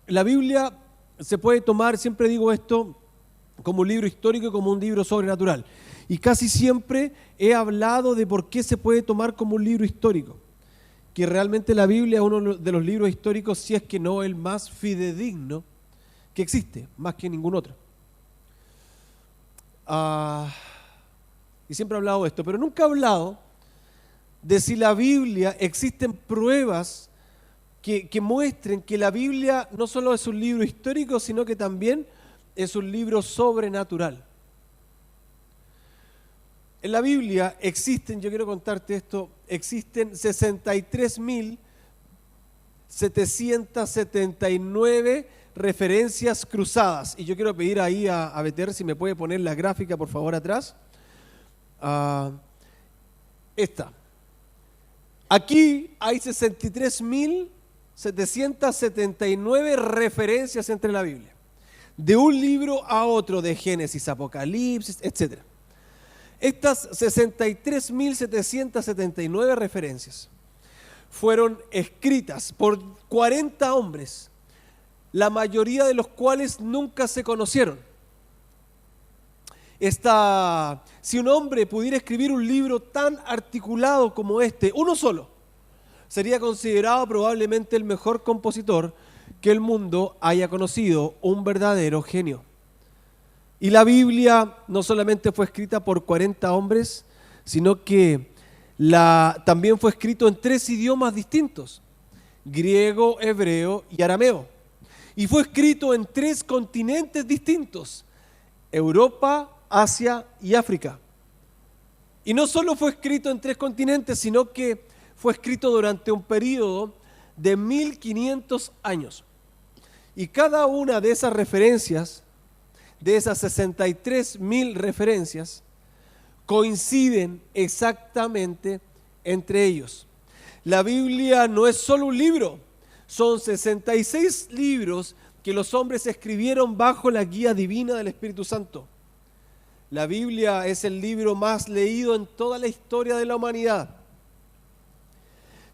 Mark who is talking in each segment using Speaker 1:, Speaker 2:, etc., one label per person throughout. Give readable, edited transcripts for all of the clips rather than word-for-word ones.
Speaker 1: La Biblia se puede tomar, siempre digo esto, como un libro histórico y como un libro sobrenatural. Y casi siempre he hablado de por qué se puede tomar como un libro histórico. Que realmente la Biblia es uno de los libros históricos, si es que no el más fidedigno que existe, más que ningún otro. Y siempre he hablado de esto, pero nunca he hablado de si la Biblia existen pruebas que muestren que la Biblia no solo es un libro histórico, sino que también es un libro sobrenatural. En la Biblia existen, yo quiero contarte esto, existen 63.779 referencias cruzadas. Y yo quiero pedir ahí a Beter si me puede poner la gráfica, por favor, atrás. Esta. Aquí hay 63.779 referencias entre la Biblia. De un libro a otro, de Génesis, Apocalipsis, etc. Estas 63.779 referencias fueron escritas por 40 hombres, la mayoría de los cuales nunca se conocieron. Si un hombre pudiera escribir un libro tan articulado como este, uno solo, sería considerado probablemente el mejor compositor que el mundo haya conocido, un verdadero genio. Y la Biblia no solamente fue escrita por 40 hombres, sino que también fue escrito en 3 idiomas distintos: griego, hebreo y arameo. Y fue escrito en 3 continentes distintos: Europa, Asia y África. Y no solo fue escrito en 3 continentes, sino que fue escrito durante un periodo de 1500 años. Y cada una de esas referencias, de esas 63.000 referencias, coinciden exactamente entre ellos. La Biblia no es solo un libro, son 66 libros que los hombres escribieron bajo la guía divina del Espíritu Santo. La Biblia es el libro más leído en toda la historia de la humanidad.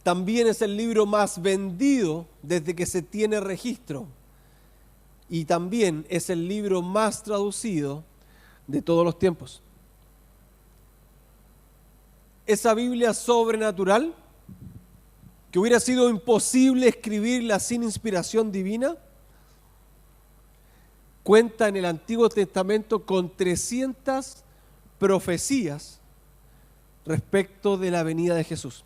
Speaker 1: También es el libro más vendido desde que se tiene registro. Y también es el libro más traducido de todos los tiempos. Esa Biblia sobrenatural, que hubiera sido imposible escribirla sin inspiración divina, cuenta en el Antiguo Testamento con 300 profecías respecto de la venida de Jesús.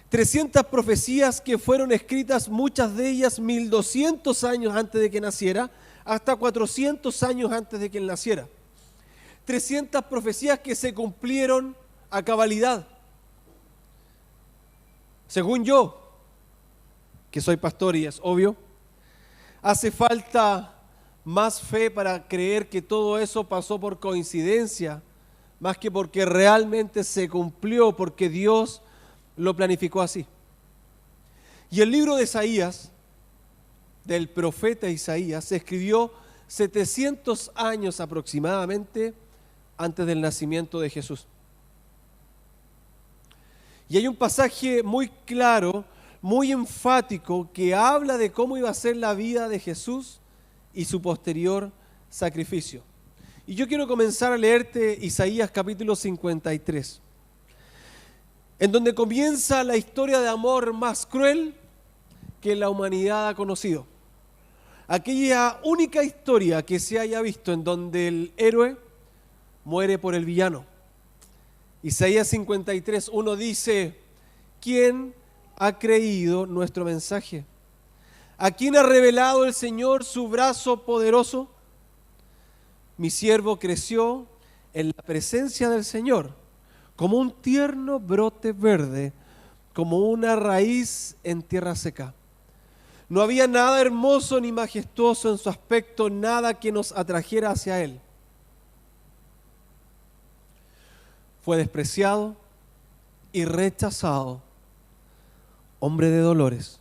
Speaker 1: 300 profecías que fueron escritas, muchas de ellas 1200 años antes de que naciera, hasta 400 años antes de que él naciera. 300 profecías que se cumplieron a cabalidad. Según yo, que soy pastor y es obvio, hace falta más fe para creer que todo eso pasó por coincidencia, más que porque realmente se cumplió, porque Dios lo planificó así. Y el libro de Isaías, del profeta Isaías, se escribió 700 años aproximadamente antes del nacimiento de Jesús. Y hay un pasaje muy claro, muy enfático, que habla de cómo iba a ser la vida de Jesús y su posterior sacrificio. Y yo quiero comenzar a leerte Isaías capítulo 53. En donde comienza la historia de amor más cruel que la humanidad ha conocido. Aquella única historia que se haya visto en donde el héroe muere por el villano. Isaías 53:1 dice: ¿quién ha creído nuestro mensaje? ¿A quién ha revelado el Señor su brazo poderoso? Mi siervo creció en la presencia del Señor, como un tierno brote verde, como una raíz en tierra seca. No había nada hermoso ni majestuoso en su aspecto, nada que nos atrajera hacia él. Fue despreciado y rechazado, hombre de dolores,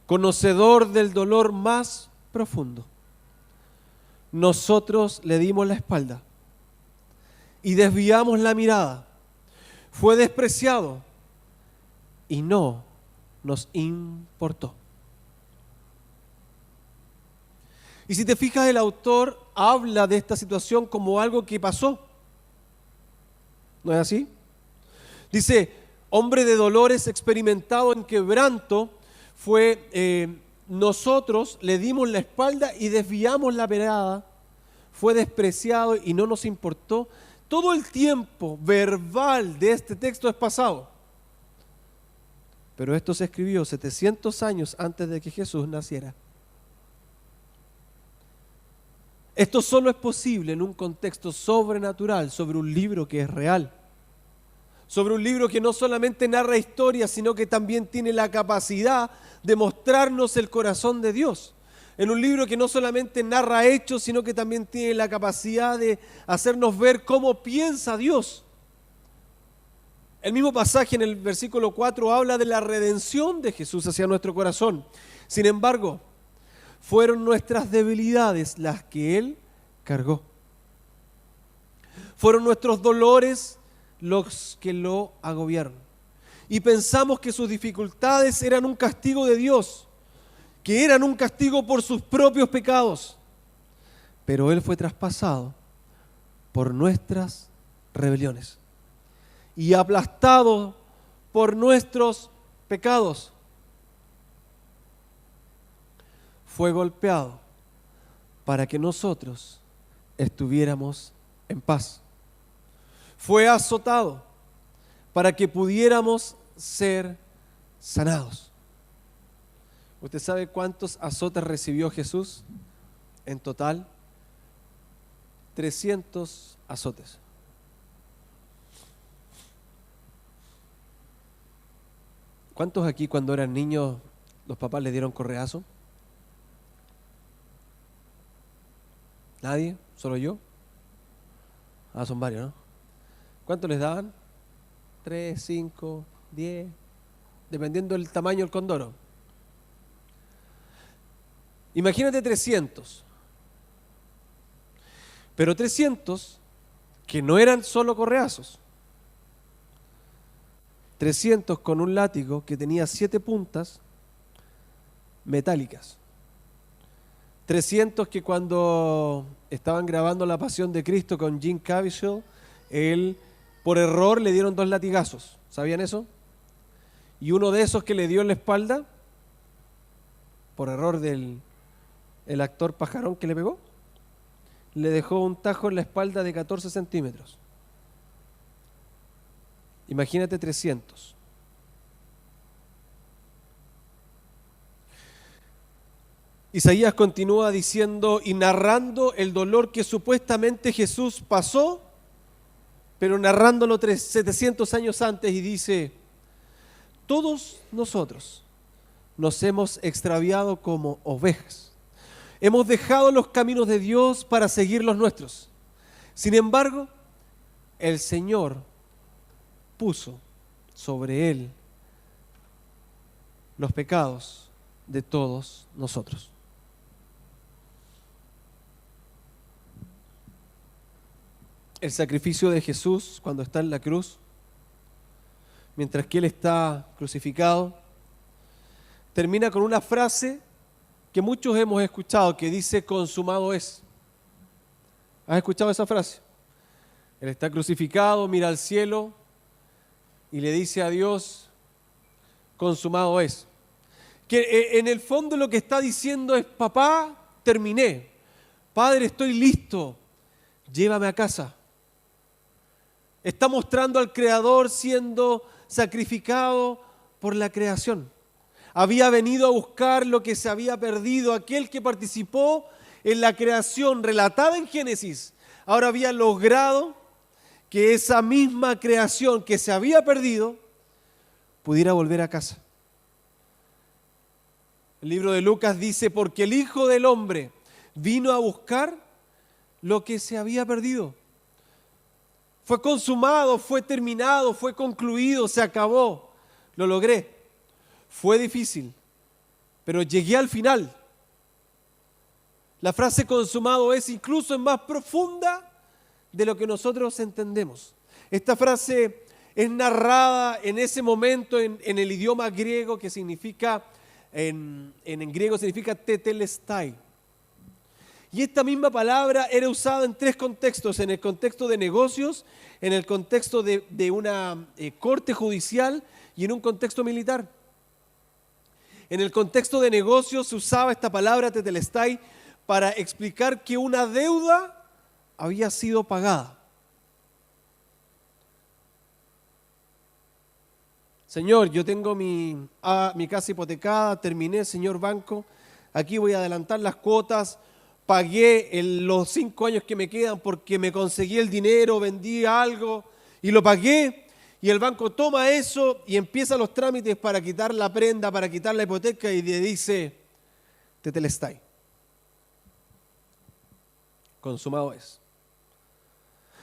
Speaker 1: conocedor del dolor más profundo. Nosotros le dimos la espalda y desviamos la mirada. Fue despreciado y no nos importó. Y si te fijas, el autor habla de esta situación como algo que pasó. ¿No es así? Dice, hombre de dolores, experimentado en quebranto, nosotros le dimos la espalda y desviamos la mirada, fue despreciado y no nos importó. Todo el tiempo verbal de este texto es pasado. Pero esto se escribió 700 años antes de que Jesús naciera. Esto solo es posible en un contexto sobrenatural, sobre un libro que es real. Sobre un libro que no solamente narra historias, sino que también tiene la capacidad de mostrarnos el corazón de Dios. En un libro que no solamente narra hechos, sino que también tiene la capacidad de hacernos ver cómo piensa Dios. El mismo pasaje en el versículo 4 habla de la redención de Jesús hacia nuestro corazón. Sin embargo, fueron nuestras debilidades las que Él cargó. Fueron nuestros dolores los que lo agobiaron. Y pensamos que sus dificultades eran un castigo de Dios, que eran un castigo por sus propios pecados. Pero Él fue traspasado por nuestras rebeliones y aplastado por nuestros pecados. Fue golpeado para que nosotros estuviéramos en paz. Fue azotado para que pudiéramos ser sanados. ¿Usted sabe cuántos azotes recibió Jesús? En total, 300 azotes. ¿Cuántos aquí cuando eran niños los papás les dieron correazo? ¿Nadie? ¿Solo yo? Son varios, ¿no? ¿Cuánto les daban? 3, 5, 10, dependiendo del tamaño del condoro. Imagínate 300. Pero 300 que no eran solo correazos. 300 con un látigo que tenía 7 puntas metálicas. 300 que cuando estaban grabando La Pasión de Cristo con Jim Caviezel, él por error le dieron 2 latigazos. ¿Sabían eso? Y uno de esos que le dio en la espalda, por error del actor pajarón que le pegó, le dejó un tajo en la espalda de 14 centímetros. Imagínate 300. Isaías continúa diciendo y narrando el dolor que supuestamente Jesús pasó, pero narrándolo 700 años antes, y dice: todos nosotros nos hemos extraviado como ovejas. Hemos dejado los caminos de Dios para seguir los nuestros. Sin embargo, el Señor puso sobre Él los pecados de todos nosotros. El sacrificio de Jesús cuando está en la cruz, mientras que Él está crucificado, termina con una frase que muchos hemos escuchado, que dice: consumado es. ¿Has escuchado esa frase? Él está crucificado, mira al cielo y le dice a Dios: consumado es. Que en el fondo lo que está diciendo es: papá, terminé. Padre, estoy listo. Llévame a casa. Está mostrando al Creador siendo sacrificado por la creación. Había venido a buscar lo que se había perdido. Aquel que participó en la creación relatada en Génesis, ahora había logrado que esa misma creación que se había perdido pudiera volver a casa. El libro de Lucas dice: porque el Hijo del Hombre vino a buscar lo que se había perdido. Fue consumado, fue terminado, fue concluido, se acabó. Lo logré. Fue difícil, pero llegué al final. La frase consumado es incluso más profunda de lo que nosotros entendemos. Esta frase es narrada en ese momento en el idioma griego, que significa, en griego significa tetelestai. Y esta misma palabra era usada en tres contextos: en el contexto de negocios, en el contexto de una corte judicial y en un contexto militar. En el contexto de negocios se usaba esta palabra tetelestai para explicar que una deuda había sido pagada. Señor, yo tengo mi casa hipotecada, terminé, señor banco, aquí voy a adelantar las cuotas, pagué los 5 años que me quedan porque me conseguí el dinero, vendí algo y lo pagué, y el banco toma eso y empieza los trámites para quitar la prenda, para quitar la hipoteca, y le dice, tetelestai, consumado es.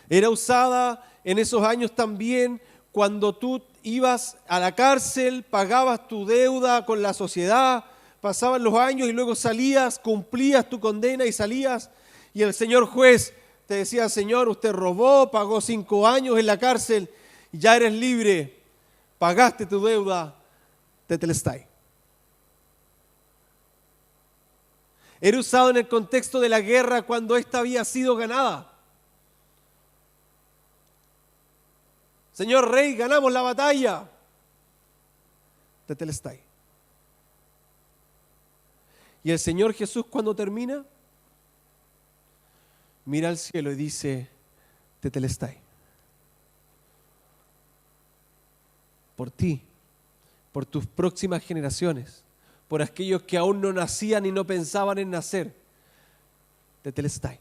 Speaker 1: Era usada en esos años también cuando tú ibas a la cárcel, pagabas tu deuda con la sociedad, pasaban los años y luego salías, cumplías tu condena y salías, y el señor juez te decía, señor, usted robó, pagó 5 años en la cárcel, ya eres libre, pagaste tu deuda, tetelestai. Era usado en el contexto de la guerra cuando ésta había sido ganada. Señor rey, ganamos la batalla, tetelestai. Y el Señor Jesús, cuando termina, mira al cielo y dice, tetelestai. Por ti, por tus próximas generaciones, por aquellos que aún no nacían y no pensaban en nacer, tetelestai.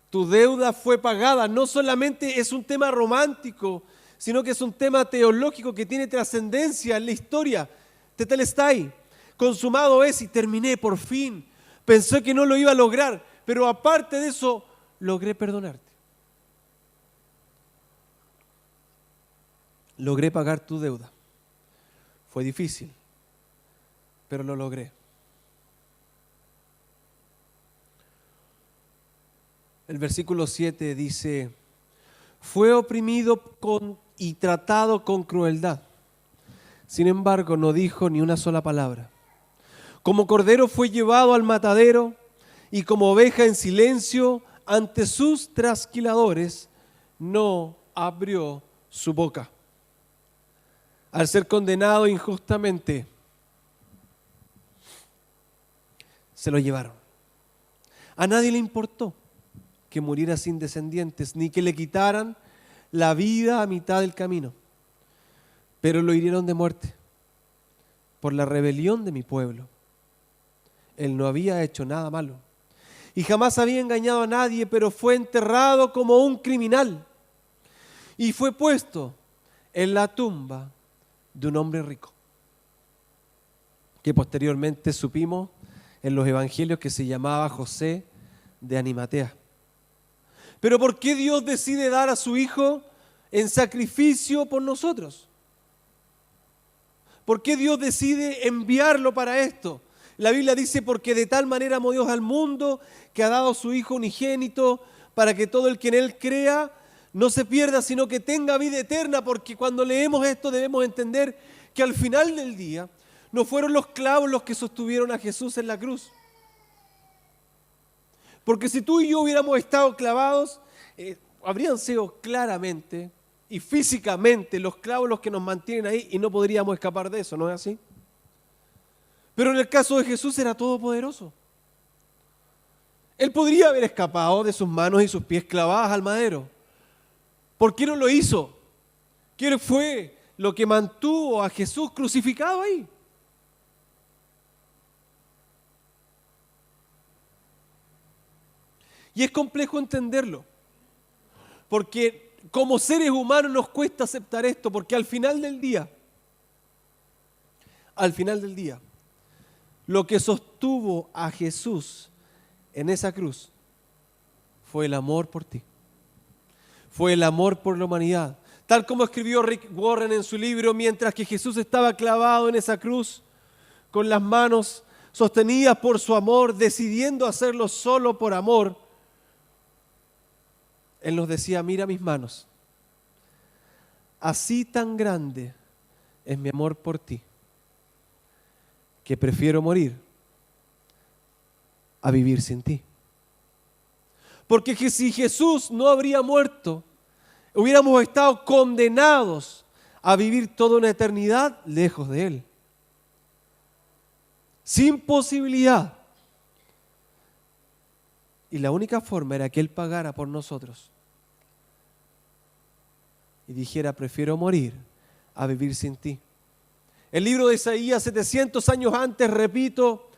Speaker 1: Tu deuda fue pagada. No solamente es un tema romántico, sino que es un tema teológico que tiene trascendencia en la historia. Tetelestai, consumado es, y terminé por fin. Pensé que no lo iba a lograr, pero aparte de eso, logré perdonarte. Logré pagar tu deuda. Fue difícil, pero lo logré. El versículo 7 dice, fue oprimido y tratado con crueldad. Sin embargo, no dijo ni una sola palabra. Como cordero fue llevado al matadero, y como oveja en silencio ante sus trasquiladores, no abrió su boca. Al ser condenado injustamente, se lo llevaron. A nadie le importó que muriera sin descendientes, ni que le quitaran la vida a mitad del camino. Pero lo hirieron de muerte por la rebelión de mi pueblo. Él no había hecho nada malo y jamás había engañado a nadie, pero fue enterrado como un criminal y fue puesto en la tumba de un hombre rico, que posteriormente supimos en los evangelios que se llamaba José de Arimatea. Pero ¿por qué Dios decide dar a su Hijo en sacrificio por nosotros? ¿Por qué Dios decide enviarlo para esto? La Biblia dice, porque de tal manera amó Dios al mundo que ha dado a su Hijo unigénito para que todo el que en Él crea no se pierda, sino que tenga vida eterna. Porque cuando leemos esto debemos entender que al final del día no fueron los clavos los que sostuvieron a Jesús en la cruz. Porque si tú y yo hubiéramos estado clavados, habrían sido claramente y físicamente los clavos los que nos mantienen ahí y no podríamos escapar de eso, ¿no es así? Pero en el caso de Jesús era todopoderoso. Él podría haber escapado de sus manos y sus pies clavadas al madero. ¿Por qué no lo hizo? ¿Qué fue lo que mantuvo a Jesús crucificado ahí? Y es complejo entenderlo, porque como seres humanos nos cuesta aceptar esto, porque al final del día, lo que sostuvo a Jesús en esa cruz fue el amor por ti, fue el amor por la humanidad. Tal como escribió Rick Warren en su libro, mientras que Jesús estaba clavado en esa cruz, con las manos sostenidas por su amor, decidiendo hacerlo solo por amor, Él nos decía, mira mis manos, así tan grande es mi amor por ti, que prefiero morir a vivir sin ti. Porque si Jesús no habría muerto, hubiéramos estado condenados a vivir toda una eternidad lejos de Él. Sin posibilidad. Y la única forma era que Él pagara por nosotros. Y dijera, prefiero morir a vivir sin ti. El libro de Isaías, 700 años antes, repito,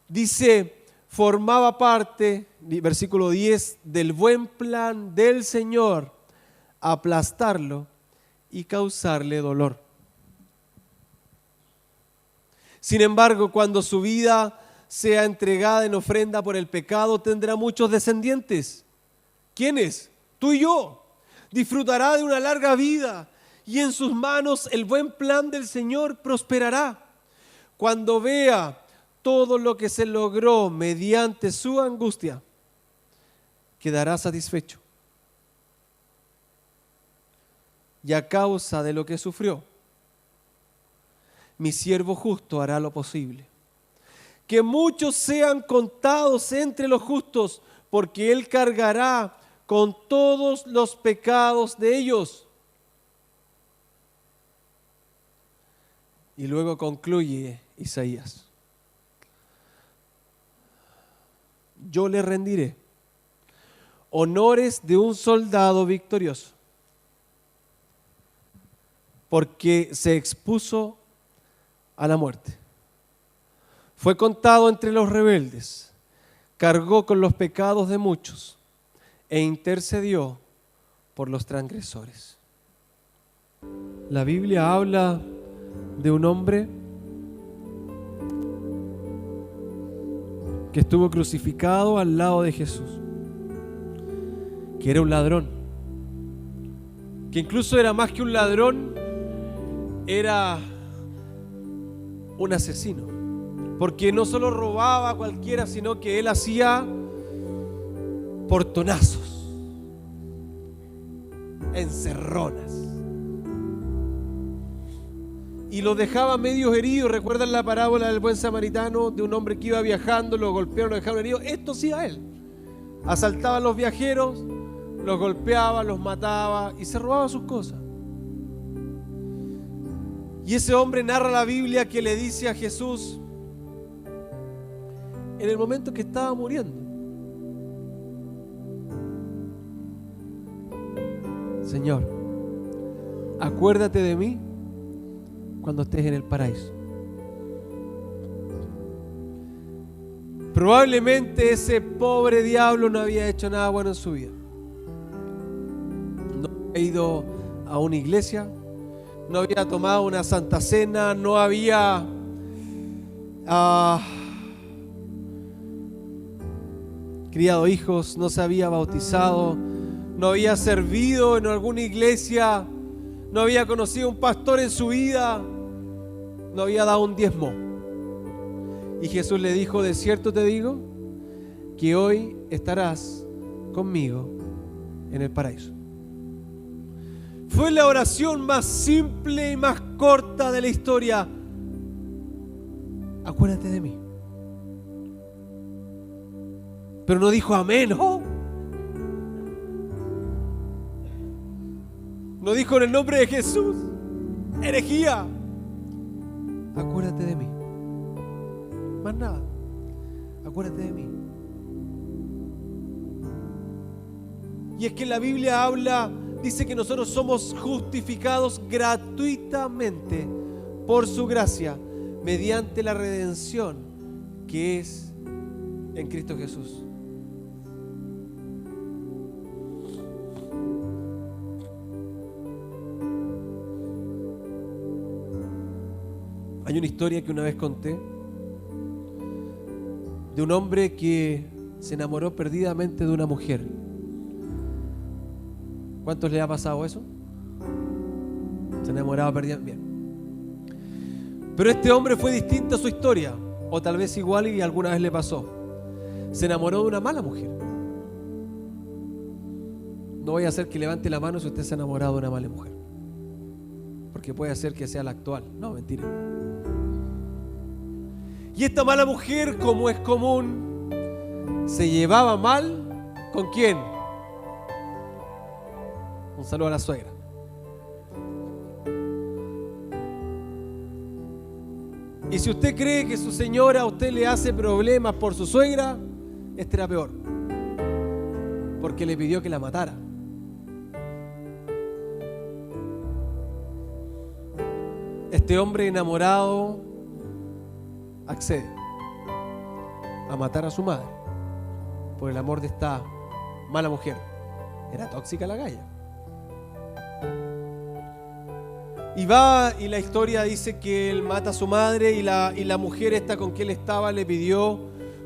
Speaker 1: dice, formaba parte, versículo 10, del buen plan del Señor, aplastarlo y causarle dolor. Sin embargo, cuando su vida sea entregada en ofrenda por el pecado, tendrá muchos descendientes. ¿Quiénes? Tú y yo. Disfrutará de una larga vida y en sus manos el buen plan del Señor prosperará. Cuando vea todo lo que se logró mediante su angustia, quedará satisfecho. Y a causa de lo que sufrió, mi siervo justo hará lo posible. Que muchos sean contados entre los justos, porque Él cargará con todos los pecados de ellos. Y luego concluye Isaías. Yo le rendiré honores de un soldado victorioso, porque se expuso a la muerte. Fue contado entre los rebeldes, cargó con los pecados de muchos e intercedió por los transgresores. La Biblia habla de un hombre que estuvo crucificado al lado de Jesús, que era un ladrón, que incluso era más que un ladrón, era un asesino, porque no solo robaba a cualquiera, sino que él hacía portonazos, encerronas, y los dejaba medios heridos. ¿Recuerdan la parábola del buen samaritano, de un hombre que iba viajando, lo golpearon, lo dejaron heridos? Esto hacía él. Asaltaba a los viajeros, los golpeaba, los mataba y se robaba sus cosas. Y ese hombre narra la Biblia que le dice a Jesús en el momento que estaba muriendo: Señor, acuérdate de mí cuando estés en el paraíso. Probablemente ese pobre diablo no había hecho nada bueno en su vida. No había ido a una iglesia, no había tomado una santa cena, no había criado hijos, no se había bautizado, no había servido en alguna iglesia, no había conocido un pastor en su vida, no había dado un diezmo. Y Jesús le dijo: de cierto te digo que hoy estarás conmigo en el paraíso. Fue la oración más simple y más corta de la historia. Acuérdate de mí. Pero no dijo amén, ¿no? No dijo en el nombre de Jesús, herejía. Acuérdate de mí. Más nada. Acuérdate de mí. Y es que la Biblia habla, dice que nosotros somos justificados gratuitamente por su gracia, mediante la redención que es en Cristo Jesús. Hay una historia que una vez conté de un hombre que se enamoró perdidamente de una mujer. ¿Cuántos le ha pasado eso? Se enamoraba perdidamente. Bien. Pero este hombre fue distinto a su historia, o tal vez igual y alguna vez le pasó. Se enamoró de una mala mujer. No voy a hacer que levante la mano si usted se ha enamorado de una mala mujer, porque puede ser que sea la actual. No, mentira. Y esta mala mujer, como es común, se llevaba mal ¿Con quién? Un saludo a la suegra. Y si usted cree que su señora a usted le hace problemas por su suegra, este era peor, porque le pidió que la matara. Este hombre enamorado accede a matar a su madre por el amor de esta mala mujer. Era tóxica la galla. Y va, y la historia dice que él mata a su madre, y la mujer esta con que él estaba le pidió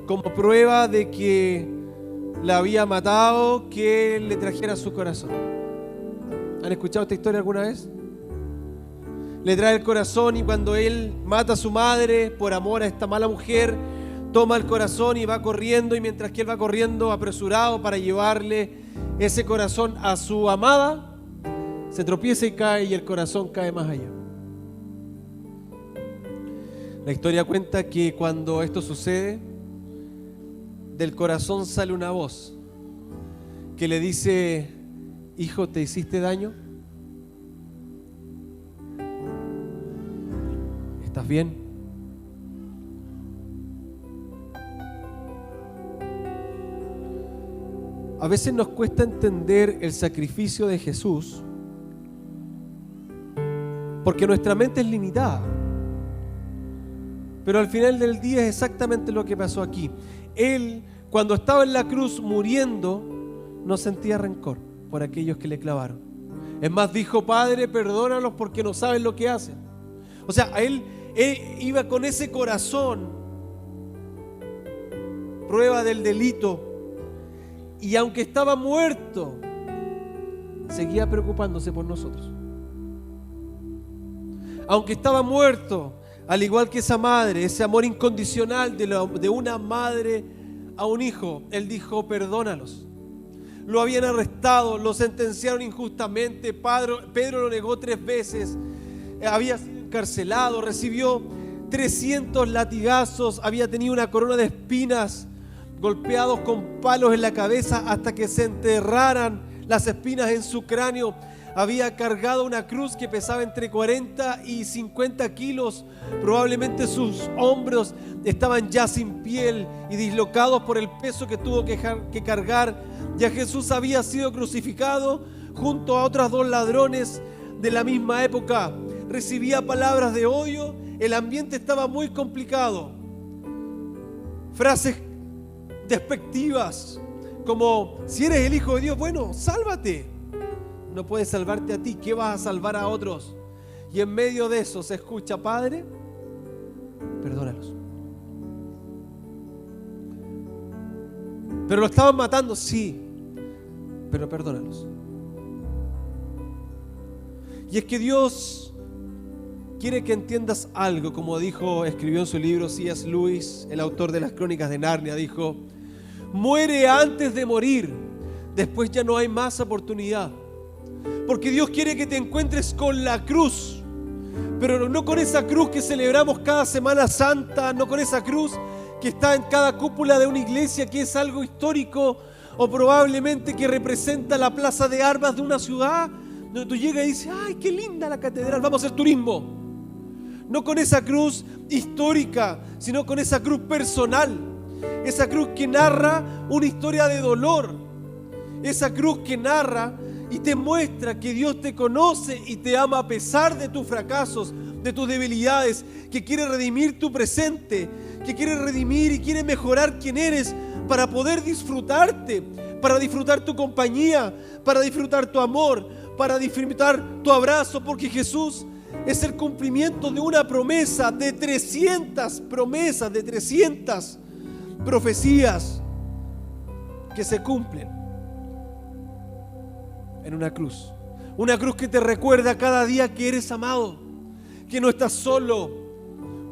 Speaker 1: como prueba de que la había matado, que él le trajera su corazón. ¿Han escuchado esta historia alguna vez? Le trae el corazón, y cuando él mata a su madre por amor a esta mala mujer, toma el corazón y va corriendo, y mientras que él va corriendo apresurado para llevarle ese corazón a su amada, se tropieza y cae, y el corazón cae más allá. La historia cuenta que cuando esto sucede, del corazón sale una voz que le dice: hijo, ¿te hiciste daño? ¿Estás bien? A veces nos cuesta entender el sacrificio de Jesús porque nuestra mente es limitada. Pero al final del día es exactamente lo que pasó aquí. Él, cuando estaba en la cruz muriendo, no sentía rencor por aquellos que le clavaron. Es más, dijo: Padre, perdónalos porque no saben lo que hacen. O sea, él iba con ese corazón, prueba del delito, y aunque estaba muerto, seguía preocupándose por nosotros. Aunque estaba muerto, al igual que esa madre, ese amor incondicional de una madre a un hijo, él dijo: perdónalos. Lo habían arrestado, lo sentenciaron injustamente. Pedro lo negó 3 veces, había sido encarcelado, recibió 300 latigazos, había tenido una corona de espinas, golpeados con palos en la cabeza hasta que se enterraran las espinas en su cráneo. Había cargado una cruz que pesaba entre 40 y 50 kilos. Probablemente sus hombros estaban ya sin piel y dislocados por el peso que tuvo que cargar. Ya Jesús había sido crucificado junto a otros 2 ladrones de la misma época. Recibía palabras de odio. El ambiente estaba muy complicado. Frases despectivas como: si eres el Hijo de Dios, bueno, sálvate. No puedes salvarte a ti, ¿qué vas a salvar a otros? Y en medio de eso se escucha: Padre, perdónalos. Pero lo estaban matando, sí, pero perdónalos. Y es que Dios quiere que entiendas algo, como escribió en su libro C.S. Lewis, el autor de las Crónicas de Narnia, dijo: muere antes de morir, después ya no hay más oportunidad. Porque Dios quiere que te encuentres con la cruz, pero no con esa cruz que celebramos cada Semana Santa, no con esa cruz que está en cada cúpula de una iglesia, que es algo histórico, o probablemente que representa la plaza de armas de una ciudad, donde tú llegas y dices: ¡ay, qué linda la catedral, vamos a hacer turismo! No con esa cruz histórica, sino con esa cruz personal, esa cruz que narra una historia de dolor, esa cruz que narra y te muestra que Dios te conoce y te ama a pesar de tus fracasos, de tus debilidades, que quiere redimir tu presente, que quiere redimir y quiere mejorar quién eres para poder disfrutarte, para disfrutar tu compañía, para disfrutar tu amor, para disfrutar tu abrazo, porque Jesús es el cumplimiento de una promesa, de 300 promesas, de 300 profecías que se cumplen en una cruz. Una cruz que te recuerda cada día que eres amado, que no estás solo.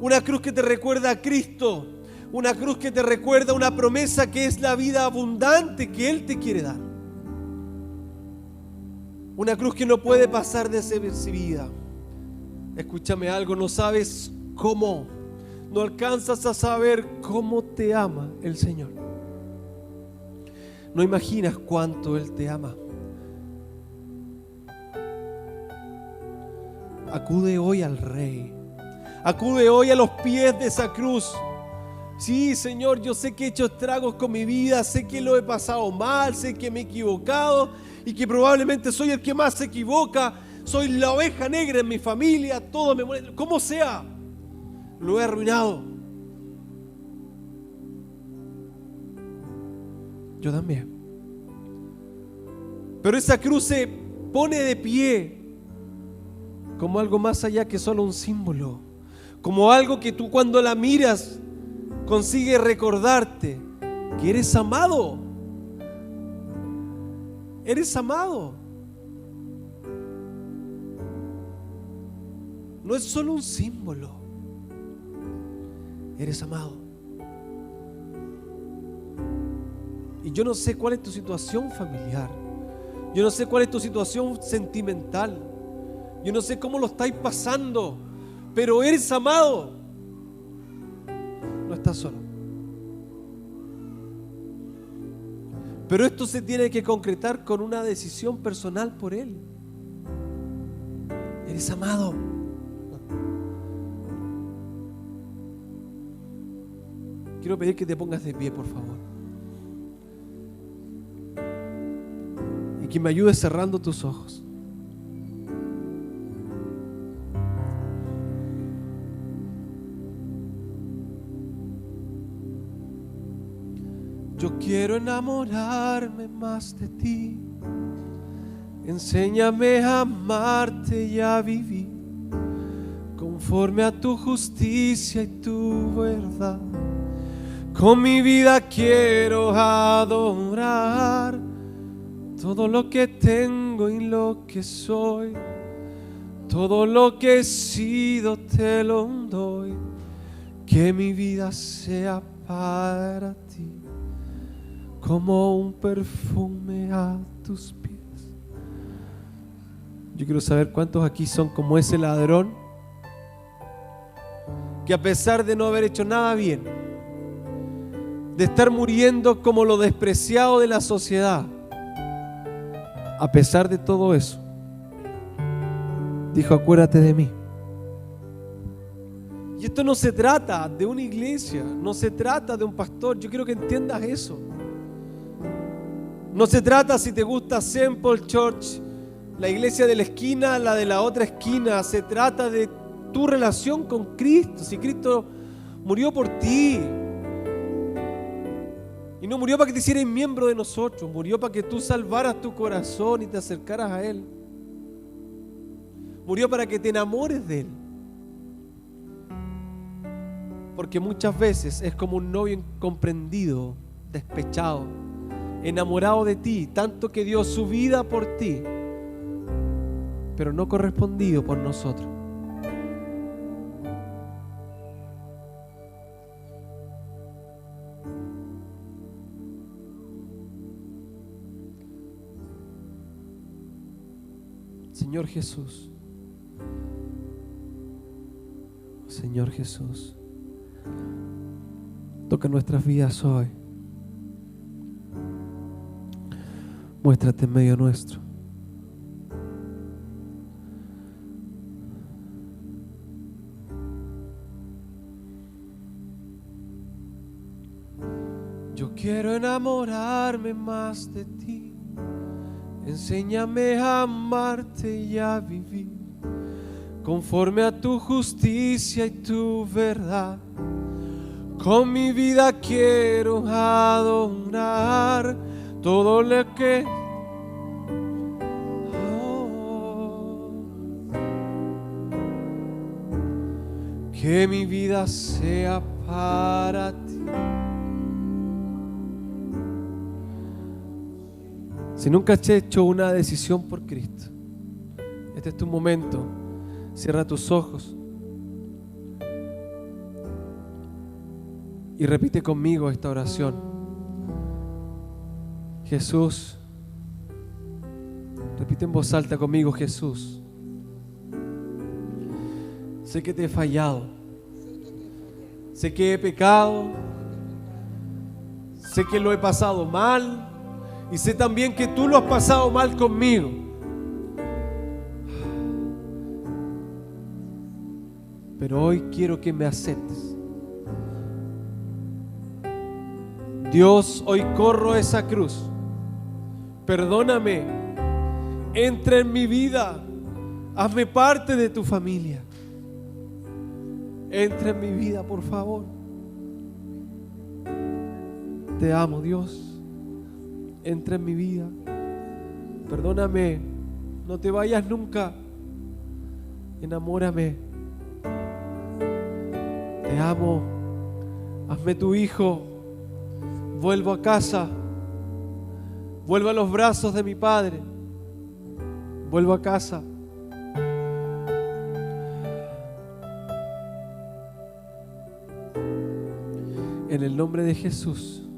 Speaker 1: Una cruz que te recuerda a Cristo. Una cruz que te recuerda una promesa que es la vida abundante que Él te quiere dar. Una cruz que no puede pasar desapercibida. Escúchame algo, no sabes cómo, no alcanzas a saber cómo te ama el Señor. No imaginas cuánto Él te ama. Acude hoy al Rey. Acude hoy a los pies de esa cruz. Sí, Señor, yo sé que he hecho estragos con mi vida, sé que lo he pasado mal, sé que me he equivocado y que probablemente soy el que más se equivoca, soy la oveja negra en mi familia, todo me molesta, como sea, lo he arruinado. Yo también. Pero esa cruz se pone de pie como algo más allá que solo un símbolo, como algo que tú cuando la miras consigue recordarte que eres amado. Eres amado. No es solo un símbolo. Eres amado. Y yo no sé cuál es tu situación familiar. Yo no sé cuál es tu situación sentimental. Yo no sé cómo lo estáis pasando, pero eres amado. No estás solo. Pero esto se tiene que concretar con una decisión personal por Él. Eres amado. Quiero pedir que te pongas de pie, por favor. Y que me ayudes cerrando tus ojos. Yo quiero enamorarme más de ti. Enséñame a amarte y a vivir conforme a tu justicia y tu verdad. Con mi vida quiero adorar. Todo lo que tengo y lo que soy, todo lo que he sido te lo doy. Que mi vida sea para ti como un perfume a tus pies. Yo quiero saber cuántos aquí son como ese ladrón que a pesar de no haber hecho nada bien, de estar muriendo como lo despreciado de la sociedad, a pesar de todo eso, dijo: acuérdate de mí. Y esto no se trata de una iglesia, no se trata de un pastor. Yo quiero que entiendas eso. No se trata si te gusta Simple Church, la iglesia de la esquina, la de la otra esquina. Se trata de tu relación con Cristo. Si Cristo murió por ti, y no murió para que te hicieras miembro de nosotros, murió para que tú salvaras tu corazón y te acercaras a Él. Murió para que te enamores de Él. Porque muchas veces es como un novio incomprendido, despechado, enamorado de ti, tanto que dio su vida por ti, pero no correspondido por nosotros. Señor Jesús, Señor Jesús, toca nuestras vidas hoy. Muéstrate en medio nuestro. Yo quiero enamorarme más de ti. Enséñame a amarte y a vivir conforme a tu justicia y tu verdad. Con mi vida quiero adorar todo lo que que mi vida sea para ti. Si nunca has hecho una decisión por Cristo, este es tu momento. Cierra tus ojos y repite conmigo esta oración. Jesús, repite en voz alta conmigo: Jesús, sé que te he fallado, sé que he pecado, sé que lo he pasado mal, Y sé también que tú lo has pasado mal conmigo. Pero hoy quiero que me aceptes. Dios, hoy corro esa cruz. Perdóname. Entra en mi vida. Hazme parte de tu familia. Entra en mi vida, por favor. Te amo, Dios. Entra en mi vida. Perdóname. No te vayas nunca. Enamórame. Te amo. Hazme tu hijo. Vuelvo a casa. Vuelvo a los brazos de mi Padre. Vuelvo a casa. En el nombre de Jesús.